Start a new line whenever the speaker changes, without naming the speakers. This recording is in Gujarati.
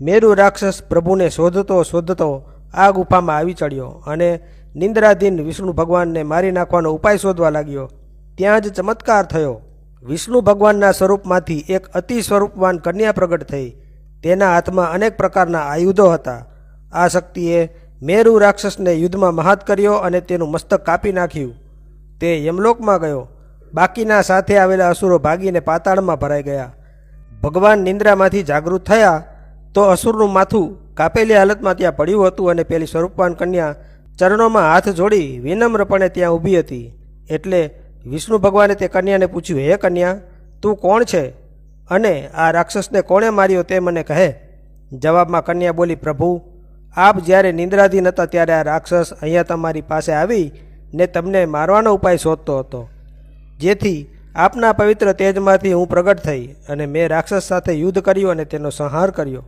મેરુ રાક્ષસ પ્રભુને શોધતો શોધતો આ ગુફામાં આવી ચડ્યો અને નિંદ્રાધીન વિષ્ણુ ભગવાનને મારી નાખવાનો ઉપાય શોધવા લાગ્યો। ત્યાં જ ચમત્કાર થયો। વિષ્ણુ ભગવાનના સ્વરૂપમાંથી એક અતિ સ્વરૂપવાન કન્યા પ્રગટ થઈ। તેના હાથમાં અનેક પ્રકારના આયુધો હતા। આ શક્તિએ મેરુ રાક્ષસને યુદ્ધમાં મહાત કર્યો અને તેનું મસ્તક કાપી નાખ્યું। તે યમલોકમાં ગયો। બાકીના સાથે આવેલા અસુરો ભાગીને પાતાળમાં ભરાઈ ગયા। ભગવાન નિંદ્રામાંથી જાગૃત થયા તો અસુરનું માથું કાપેલી હાલતમાં ત્યાં પડ્યું હતું અને પેલી સ્વરૂપવાન કન્યા ચરણોમાં હાથ જોડી વિનમ્રપણે ત્યાં ઊભી હતી। એટલે વિષ્ણુ ભગવાને તે કન્યાને પૂછ્યું, હે કન્યા, તું કોણ છે અને આ રાક્ષસને કોણે માર્યો તે મને કહે। જવાબમાં કન્યા બોલી, પ્રભુ, આપ જ્યારે નિંદ્રાધીન હતા ત્યારે આ રાક્ષસ અહીંયા તમારી પાસે આવી ને તમને મારવાનો ઉપાય શોધતો હતો, જેથી આપના પવિત્ર તેજમાંથી હું પ્રગટ થઈ અને મેં રાક્ષસ સાથે યુદ્ધ કર્યું અને તેનો સંહાર કર્યો।